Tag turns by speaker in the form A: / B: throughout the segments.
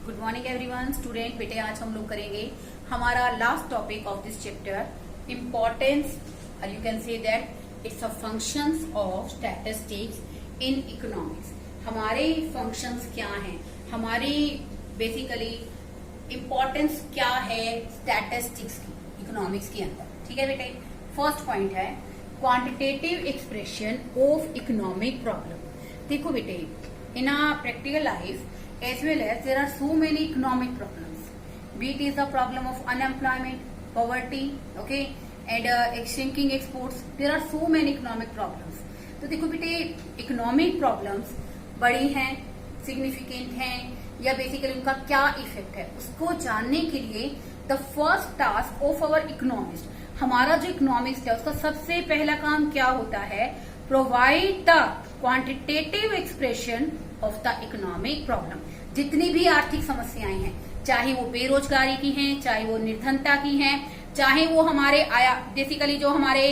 A: Good morning everyone student. बेटे आज हम लोग करेंगे हमारा last topic of this chapter importance, you can say that it's a functions of statistics in economics. हमारे फंक्शंस क्या हैं, हमारी बेसिकली इम्पोर्टेंस क्या है स्टैटिस्टिक्स की इकोनॉमिक्स के अंदर। ठीक है बेटे, फर्स्ट पॉइंट है quantitative expression of economic problem. देखो बेटे, in a practical life as well as there are so many economic problems, be it is the problem of unemployment, poverty, okay, and shrinking exports. There are so many economic problems. तो देखो बेटे, economic problems बड़ी हैं, significant हैं, या basically उनका क्या effect है उसको जानने के लिए the first task of our economist, हमारा जो इकोनॉमिक्स है उसका सबसे पहला काम क्या होता है, provide the quantitative expression of the economic problem. जितनी भी आर्थिक समस्याएं हैं, चाहे वो बेरोजगारी की हैं, चाहे वो निर्धनता की हैं, चाहे वो हमारे बेसिकली जो हमारे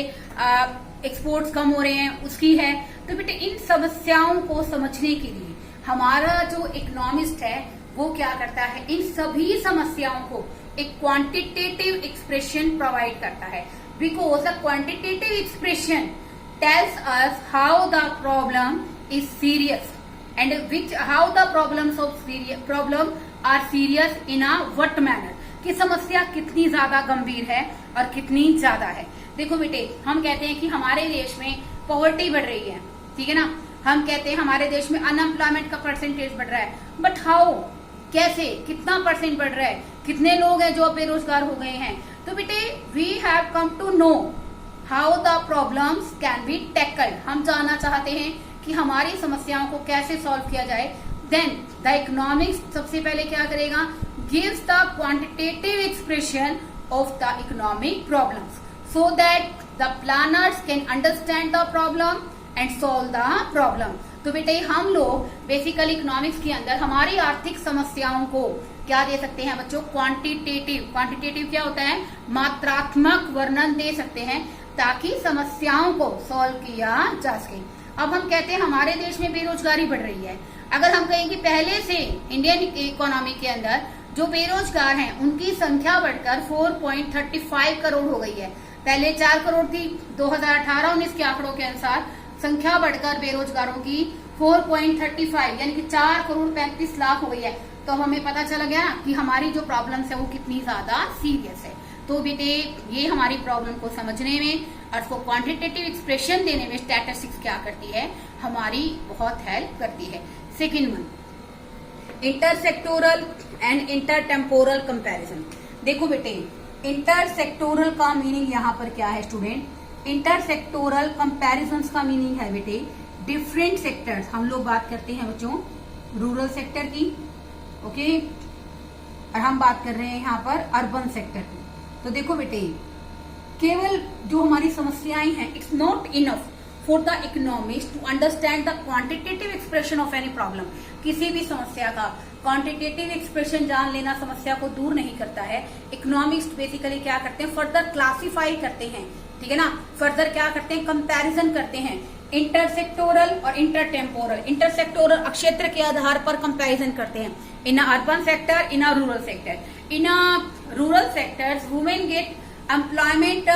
A: एक्सपोर्ट्स कम हो रहे हैं उसकी है, तो बेटे इन समस्याओं को समझने के लिए हमारा जो इकोनॉमिस्ट है वो क्या करता है, इन सभी समस्याओं को एक क्वांटिटेटिव एक्सप्रेशन प्रोवाइड करता है। Because the quantitative expression tells us how the problem is serious and how the problem are serious in a what manner, कि समस्या कितनी ज्यादा गंभीर है और कितनी ज्यादा है। देखो बेटे, हम कहते हैं कि हमारे देश में पॉवर्टी बढ़ रही है, ठीक है ना, हम कहते हैं हमारे देश में अनएम्प्लॉयमेंट का परसेंटेज बढ़ रहा है, बट हाउ, कैसे, कितना परसेंट बढ़ रहा है, कितने लोग हैं जो बेरोजगार हो गए हैं। तो बेटे we have come to know how the problems can be tackled. हम जानना चाहते हैं कि हमारी समस्याओं को कैसे सॉल्व किया जाए। देन द इकोनॉमिक्स सबसे पहले क्या करेगा, gives the quantitative expression of the economic problems so that the planners can understand the problem and solve the problem. तो बेटे हम लोग बेसिकली इकोनॉमिक्स के अंदर हमारी आर्थिक समस्याओं को क्या दे सकते हैं बच्चों, क्वांटिटेटिव क्या होता है, मात्रात्मक वर्णन दे सकते हैं ताकि समस्याओं को सॉल्व किया जा सके। अब हम कहते हैं हमारे देश में बेरोजगारी बढ़ रही है। अगर हम कहें कि पहले से इंडियन इकोनॉमी के अंदर जो बेरोजगार हैं उनकी संख्या बढ़कर 4.35 करोड़ हो गई है, पहले 4 करोड़ थी, 2018-19 के आंकड़ों के अनुसार संख्या बढ़कर बेरोजगारों की 4.35 यानी कि 4 करोड़ 35 लाख हो गई है। तो हमें पता चला गया कि हमारी जो प्रॉब्लम्स है वो कितनी ज्यादा सीरियस है। तो बेटे ये हमारी प्रॉब्लम को समझने में और उसको क्वांटिटेटिव एक्सप्रेशन देने में स्टैटिस्टिक्स क्या करती है, हमारी बहुत हेल्प करती है। Second one, intersectoral and intertemporal comparison. देखो बेटे, इंटरसेक्टोरल का मीनिंग यहाँ पर क्या है स्टूडेंट, इंटरसेक्टोरल कंपैरिजन का मीनिंग है बेटे डिफरेंट सेक्टर्स। हम लोग बात करते हैं बच्चों रूरल सेक्टर की, ओके, और हम बात कर रहे हैं यहाँ पर अर्बन सेक्टर की। तो देखो बेटे, केवल जो हमारी समस्याएं हैं, it's not enough for the economist to understand the quantitative expression of any problem. किसी भी समस्या का क्वांटिटेटिव एक्सप्रेशन जान लेना समस्या को दूर नहीं करता है। इकोनॉमिस्ट बेसिकली क्या करते हैं, फर्दर क्लासिफाई करते हैं, ठीक है ना, फर्दर क्या करते हैं, कंपैरिजन करते हैं इंटरसेक्टोरल और इंटरटेम्पोरल। इंटरसेक्टोरल क्षेत्र के आधार पर कंपैरिजन करते हैं, in urban sector, in rural sector. In rural sectors women gate employment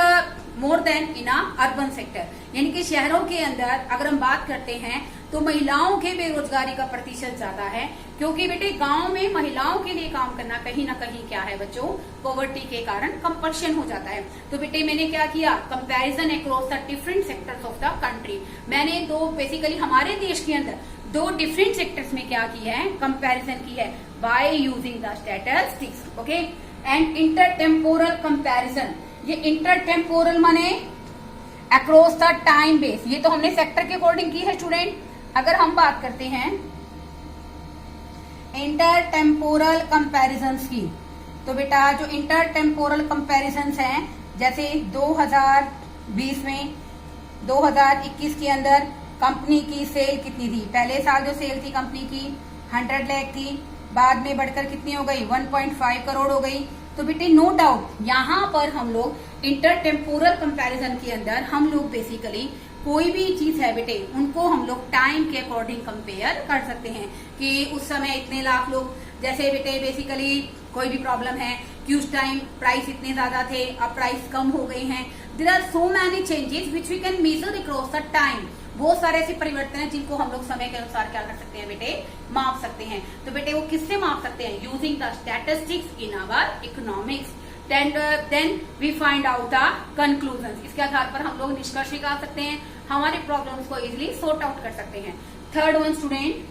A: more then in urban sector, यानी कि शहरों के अंदर अगर हम बात करते हैं तो महिलाओं के बेरोजगारी का प्रतिशत ज्यादा है, क्योंकि बेटे गांव में महिलाओं के लिए काम करना कहीं ना कहीं क्या है बच्चों, पॉवर्टी के कारण कंपल्शन हो जाता है। तो बेटे मैंने क्या किया, comparison across the different sectors of the country. मैंने दो बेसिकली हमारे देश के अंदर दो डिफरेंट सेक्टर्स में क्या किया है, कंपैरिजन की है by using the statistics, okay. And intertemporal comparison, ये इंटरटेम्पोरल माने अक्रॉस द टाइम बेस, ये तो हमने सेक्टर के अकॉर्डिंग की है स्टूडेंट। अगर हम बात करते हैं इंटरटेम्पोरल कंपैरिजन्स की, तो बेटा जो इंटरटेम्पोरल कंपैरिजन्स हैं, जैसे 2020 में 2021 के अंदर कंपनी की सेल कितनी थी, पहले साल जो सेल थी कंपनी की 100 लाख थी, बाद में बढ़कर कितनी हो गई, 1.5 करोड़ हो गई। तो बेटे नो डाउट यहाँ पर हम लोग इंटरटेम्पोरल कंपैरिजन के अंदर हम लोग बेसिकली कोई भी चीज है बेटे उनको हम लोग टाइम के अकॉर्डिंग कंपेयर कर सकते हैं कि उस समय इतने लाख लोग, जैसे बेटे बेसिकली कोई भी प्रॉब्लम है कि उस टाइम प्राइस इतने ज्यादा थे, अब प्राइस कम हो गई हैं। There are so many changes which we can measure across the time. बहुत सारे ऐसे परिवर्तन हैं जिनको हम लोग समय के अनुसार क्या कर सकते हैं बेटे, माप सकते हैं। तो बेटे वो किससे माप सकते हैं? Using the statistics in our economics. Then we find out the conclusion. इसके आधार पर हम लोग निष्कर्ष निकाल सकते हैं, हमारे प्रॉब्लम्स को इजिली सॉर्ट आउट कर सकते हैं। Third one student,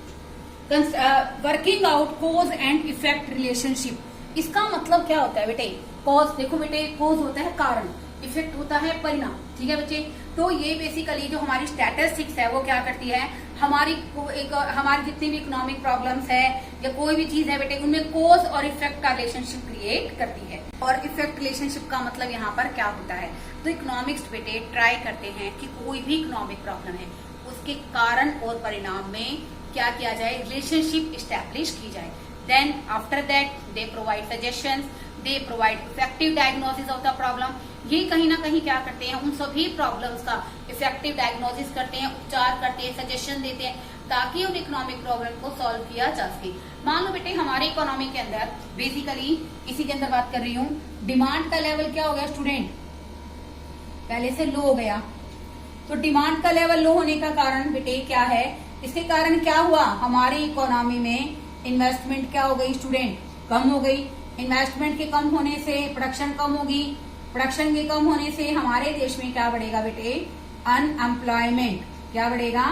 A: working out cause and effect relationship. इसका मतलब क्या होता है बेटे? कॉज, देखो बेटे कॉज होता है कारण, इफेक्ट होता है परिणाम, ठीक है बच्चे। तो ये बेसिकली जो हमारी स्टैटिस्टिक्स है वो क्या करती है, हमारी जितनी भी इकोनॉमिक प्रॉब्लम्स है या कोई भी चीज है बेटे उनमें कॉज और इफेक्ट का रिलेशनशिप क्रिएट करती है। और इफेक्ट रिलेशनशिप का मतलब यहाँ पर क्या होता है? तो इकोनॉमिक्स बेटे ट्राई करते हैं कि कोई भी इकोनॉमिक प्रॉब्लम है उसके कारण और परिणाम में क्या किया जाए, रिलेशनशिप इस्टेब्लिश की जाए। Then after that they provide suggestions, they provide effective diagnosis of the problem. ये कहीं ना कहीं क्या करते हैं, उन सभी प्रॉब्लम्स का इफेक्टिव डायग्नोसिस करते हैं, उपचार करते हैं, सजेशन देते हैं ताकि उन इकोनॉमिक प्रॉब्लम को सॉल्व किया जा सके। मान लो बेटे हमारे इकोनॉमी के अंदर बेसिकली इसी के अंदर बात कर रही हूँ, डिमांड का लेवल क्या हो गया स्टूडेंट, पहले से लो हो गया। तो डिमांड का लेवल लो होने का कारण बेटे क्या है? इसके कारण क्या हुआ, हमारी इकोनॉमी में इन्वेस्टमेंट क्या हो गई स्टूडेंट, कम हो गई। इन्वेस्टमेंट के कम होने से प्रोडक्शन कम होगी, प्रोडक्शन के कम होने से हमारे देश में क्या बढ़ेगा बेटे, अनएम्प्लॉयमेंट। क्या बढ़ेगा?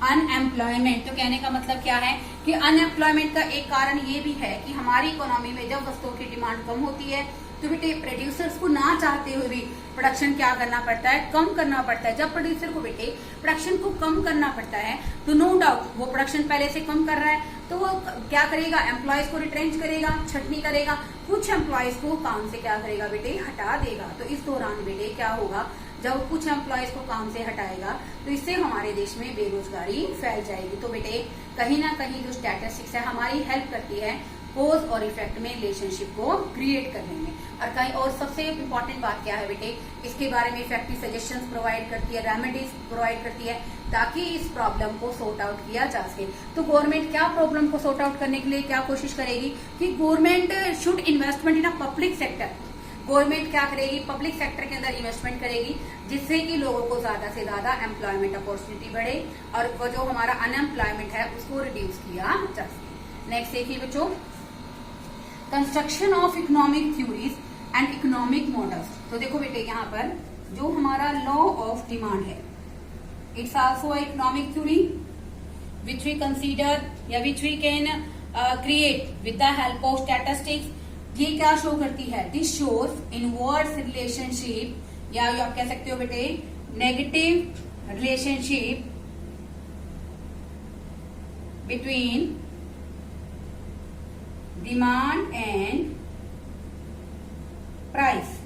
A: अनएम्प्लॉयमेंट। तो कहने का मतलब क्या है कि अनएम्प्लॉयमेंट का एक कारण ये भी है कि हमारी इकोनॉमी में जब वस्तुओं की डिमांड कम होती है तो बेटे प्रोड्यूसर्स को ना चाहते हुए भी प्रोडक्शन क्या करना पड़ता है, कम करना पड़ता है। जब प्रोड्यूसर को बेटे प्रोडक्शन को कम करना पड़ता है तो नो डाउट वो प्रोडक्शन पहले से कम कर रहा है तो वो क्या करेगा, एम्प्लॉयज को रिट्रेंच करेगा, छटनी करेगा, कुछ एम्प्लॉयज को काम से क्या करेगा बेटे, हटा देगा। तो इस दौरान बेटे क्या होगा, जब कुछ एम्प्लॉयज को काम से हटाएगा तो इससे हमारे देश में बेरोजगारी फैल जाएगी। तो बेटे कहीं ना कहीं जो स्टैटिस्टिक्स है हमारी हेल्प करती है कॉज और इफेक्ट में रिलेशनशिप को क्रिएट करने में। और कहीं और सबसे इम्पोर्टेंट बात क्या है बेटे, इसके बारे में इफेक्टिव सजेशंस प्रोवाइड करती है, रेमेडीज प्रोवाइड करती है ताकि इस प्रॉब्लम को सॉर्ट आउट किया जा सके। तो गवर्नमेंट क्या प्रॉब्लम को सॉर्ट आउट करने के लिए क्या कोशिश करेगी कि government should investment in a public sector. Government क्या करेगी, पब्लिक सेक्टर के अंदर इन्वेस्टमेंट करेगी जिससे कि लोगों को ज्यादा से ज्यादा एम्प्लॉयमेंट अपॉर्चुनिटी बढ़े और वो जो हमारा अनएम्प्लॉयमेंट है उसको रिड्यूस किया जा सके। नेक्स्ट देखिए बच्चों, construction of economic theories and economic models. तो देखो बेटे यहाँ पर जो हमारा लॉ ऑफ डिमांड है, it's also economic theory which we consider या which we can create with the help of statistics. ये क्या शो करती है, दिस शोज इनवर्स रिलेशनशिप या आप कह सकते हो बेटे negative relationship between demand and price.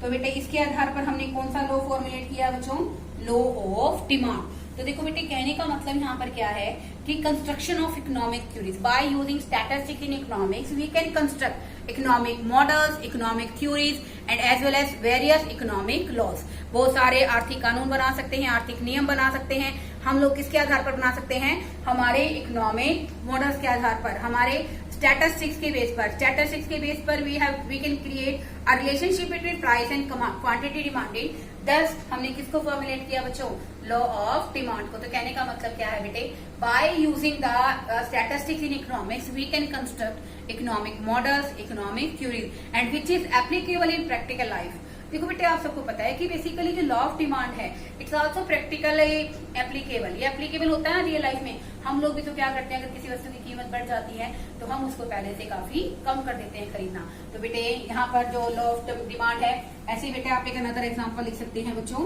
A: तो बेटे इसके आधार पर हमने कौन सा लॉ फॉर्मुलेट किया बच्चों, लॉ ऑफ डिमांड। तो देखो बेटे कहने का मतलब यहाँ पर क्या है कि construction of economic theories by using statistics in economics we can construct economic models, economic theories and as well as various economic laws. बहुत सारे आर्थिक कानून बना सकते हैं, आर्थिक नियम बना सकते हैं। हम लोग किसके आधार पर बना सकते हैं, हमारे इकोनॉमिक मॉडल्स के आधार पर, हमारे स्टैटिस्टिक्स के बेस पर। स्टैटिस्टिक्स के बेस पर we can create a relationship between price and quantity demanded. दस हमने किसको फॉर्मुलेट किया बच्चों, लॉ ऑफ डिमांड को। तो कहने का मतलब क्या है बेटे, by using the statistics in economics we can construct economic models, economic theories and which is applicable in practical life. देखो बेटे आप सबको पता है कि बेसिकली जो लॉ ऑफ डिमांड है इट्स आल्सो प्रैक्टिकल एप्लीकेबल। ये एप्लीकेबल होता है ना रियल लाइफ में। हम लोग भी तो क्या करते हैं, अगर किसी वस्तु की कीमत बढ़ जाती है तो हम उसको पहले से काफी कम कर देते हैं खरीदना। तो बेटे यहाँ पर जो लॉ ऑफ डिमांड है, ऐसे बेटे आप एक अनदर एग्जांपल लिख सकते हैं बच्चों,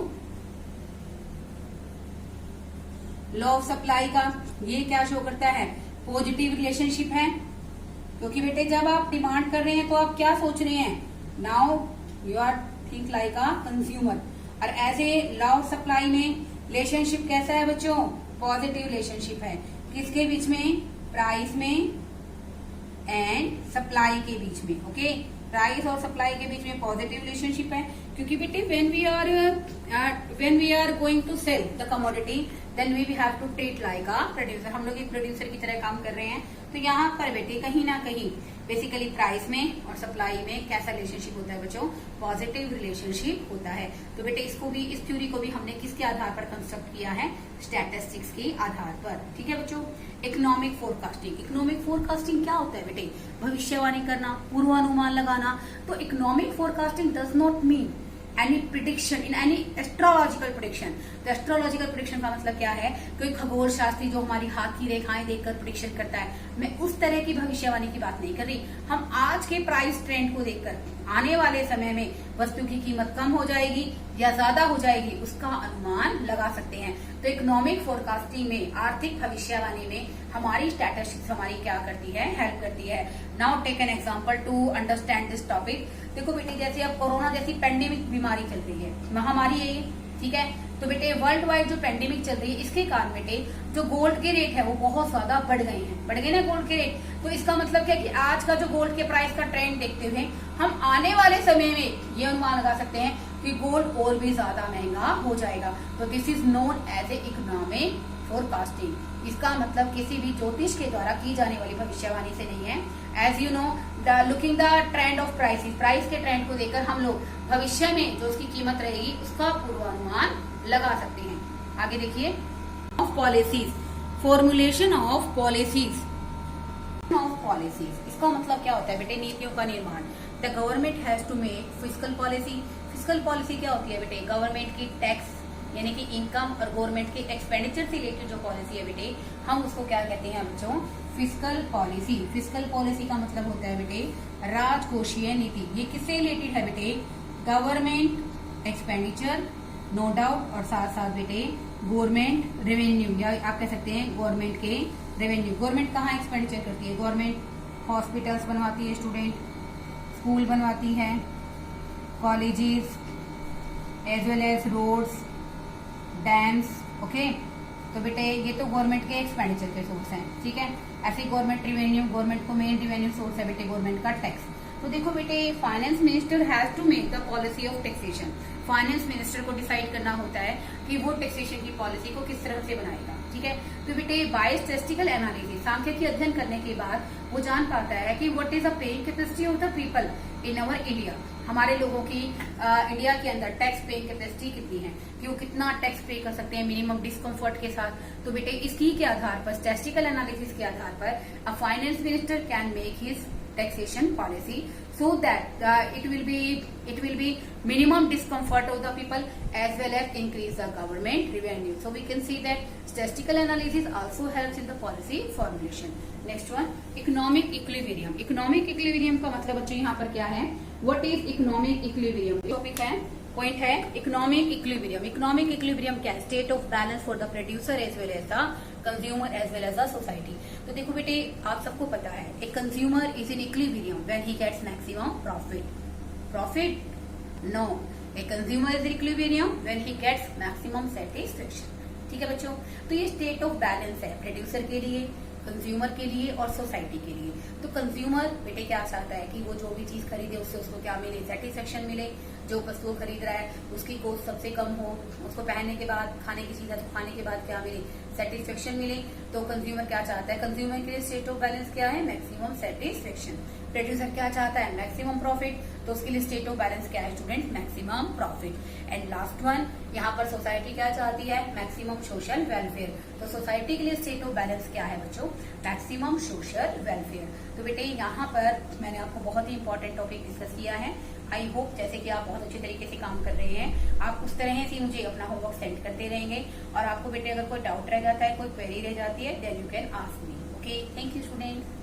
A: लॉ ऑफ सप्लाई का। ये क्या शो करता है, पॉजिटिव रिलेशनशिप है, क्योंकि बेटे जब आप डिमांड कर रहे हैं तो आप क्या सोच रहे हैं, now you are think like a consumer. और as a law of supply में रिलेशनशिप कैसा है बच्चों, पॉजिटिव रिलेशनशिप है। किसके बीच में, प्राइस में एंड सप्लाई के बीच में। ओके, प्राइस और सप्लाई के बीच में पॉजिटिव रिलेशनशिप है, क्योंकि बेटे when we are going to sell the commodity then we have to treat like a producer, हम लोग एक प्रोड्यूसर की तरह काम कर रहे हैं। तो यहाँ पर बेटे कहीं ना कहीं बेसिकली प्राइस में और सप्लाई में कैसा रिलेशनशिप होता है बच्चों, पॉजिटिव रिलेशनशिप होता है। तो बेटे इसको भी, इस थ्योरी को भी हमने किसके आधार पर कंस्ट्रक्ट किया है, स्टैटिस्टिक्स के आधार पर। ठीक है बच्चों। इकोनॉमिक फोरकास्टिंग, इकोनॉमिक फोरकास्टिंग क्या होता है बेटे, भविष्यवाणी करना, पूर्वानुमान लगाना। तो economic forecasting does not mean any prediction in any astrological prediction. तो एस्ट्रोलॉजिकल प्रिडिक्शन का मतलब क्या है, कोई खगोल शास्त्री जो हमारी हाथ की रेखाएं देखकर प्रिडिक्शन करता है, मैं उस तरह की भविष्यवाणी की बात नहीं कर रही। हम आज के प्राइस ट्रेंड को देखकर आने वाले समय में वस्तु की कीमत कम हो जाएगी या ज्यादा हो जाएगी उसका अनुमान लगा सकते हैं। तो इकोनॉमिक फोरकास्टिंग में, आर्थिक भविष्यवाणी में हमारी स्टैटिस्टिक्स हमारी क्या करती है, हेल्प करती है। Now take an example to understand this topic. देखो बेटे जैसे अब कोरोना जैसी पेंडेमिक बीमारी चल रही है, महामारी है ये, ठीक है। तो बेटे वर्ल्ड वाइड जो पेंडेमिक चल रही है इसके कारण बेटे जो गोल्ड के रेट है वो बहुत ज्यादा बढ़ गए हैं, बढ़ गए ना गोल्ड के रेट। तो इसका मतलब क्या कि आज का जो गोल्ड के प्राइस का ट्रेंड देखते हुए हम आने वाले समय में ये अनुमान लगा सकते हैं कि गोल्ड और भी ज्यादा महंगा हो जाएगा। तो this is known as a economic forecasting. इसका मतलब किसी भी ज्योतिष के द्वारा की जाने वाली भविष्यवाणी से नहीं है। As you know, looking the trend of prices, price के ट्रेंड को देखकर हम लोग भविष्य में जो उसकी कीमत रहेगी उसका पूर्वानुमान लगा सकते हैं। आगे देखिए, of policies, formulation of policies, of policies इसका मतलब क्या होता है बेटे, नीतियों का निर्माण। The government has to make fiscal policy. Fiscal policy क्या होती है बेटे, गवर्नमेंट की टैक्स यानी कि इनकम और गवर्नमेंट के एक्सपेंडिचर से रिलेटेड जो पॉलिसी है बेटे, हम उसको क्या कहते हैं बच्चों, फिस्कल पॉलिसी। फिस्कल पॉलिसी का मतलब होता है बेटे राजकोषीय नीति। ये किससे रिलेटेड है बेटे, गवर्नमेंट एक्सपेंडिचर नो डाउट, और साथ साथ बेटे गवर्नमेंट रेवेन्यू, या आप कह सकते हैं गवर्नमेंट के रेवेन्यू। गवर्नमेंट कहाँ एक्सपेंडिचर करती है, गवर्नमेंट हॉस्पिटल्स बनवाती है, स्टूडेंट स्कूल बनवाती है, colleges as well as roads, dams. Okay, तो बेटे ये तो गवर्नमेंट के एक्सपेंडिचर के सोर्स हैं, ठीक है। ऐसे गवर्नमेंट रेवेन्यू, गवर्नमेंट को मेन रेवेन्यू सोर्स है बेटे गवर्नमेंट का टैक्स। तो देखो बेटे finance minister has to make the policy of taxation. Finance minister को डिसाइड करना होता है कि वो टैक्सेशन की पॉलिसी को किस तरह से बनाएगा, ठीक है। तो बेटे बाय स्टैटिस्टिकल एनालिसिस, सांख्यिकी अध्ययन करने के बाद वो जान पाता है कि what is the paying capacity of the people in our India. हमारे लोगों की इंडिया के अंदर टैक्स पेइंग कैपेसिटी कितनी है, कि वो कितना टैक्स पे कर सकते हैं मिनिमम डिस्कम्फर्ट के साथ। तो बेटे इसी के आधार पर, स्टैटिस्टिकल एनालिसिस के आधार पर a finance minister can make his taxation policy so that it will be minimum discomfort of the people as well as increase the government revenue. So we can see that statistical analysis also helps in the policy formulation. Next one, economic equilibrium. Economic equilibrium का मतलब बच्चों यहाँ पर क्या है, what is economic equilibrium? Topic है, point है economic equilibrium. Economic equilibrium क्या है, state of balance for the producer as well as the consumer as well as the society. तो देखो बेटे आप सबको पता है a consumer is in equilibrium when he gets maximum profit. Profit no, a consumer is in equilibrium when he gets maximum satisfaction. ठीक है बच्चों, तो ये स्टेट ऑफ बैलेंस है प्रोड्यूसर के लिए, कंज्यूमर के लिए और सोसाइटी के लिए। तो कंज्यूमर बेटे क्या चाहता है कि वो जो भी चीज खरीदे उससे उसको क्या मिले, सेटिस्फेक्शन मिले। जो वस्तु खरीद रहा है उसकी कॉस्ट सबसे कम हो, उसको पहनने के बाद, खाने की चीज है तो खाने के बाद क्या मिले, सेटिस्फेक्शन मिले। तो कंज्यूमर क्या चाहता है, कंज्यूमर के लिए स्टेट ऑफ बैलेंस क्या है, मैक्सिमम सेटिस्फेक्शन। प्रोड्यूसर क्या चाहता है, मैक्सिमम प्रॉफिट, तो उसके लिए स्टेट ऑफ बैलेंस क्या है student, maximum profit. And last one, यहाँ पर सोसाइटी क्या चाहती है, मैक्सिमम सोशल वेलफेयर। तो सोसाइटी के लिए स्टेट ऑफ बैलेंस क्या है बच्चों, मैक्सिमम सोशल वेलफेयर। तो बेटे यहाँ पर मैंने आपको बहुत ही इंपॉर्टेंट टॉपिक डिस्कस किया है। आई होप जैसे कि आप बहुत अच्छे तरीके से काम कर रहे हैं, आप उस तरह से मुझे अपना होमवर्क सेंड करते रहेंगे। और आपको बेटे अगर कोई डाउट रह जाता है, कोई क्वेरी रह जाती है, then you can ask me. Okay, thank you student.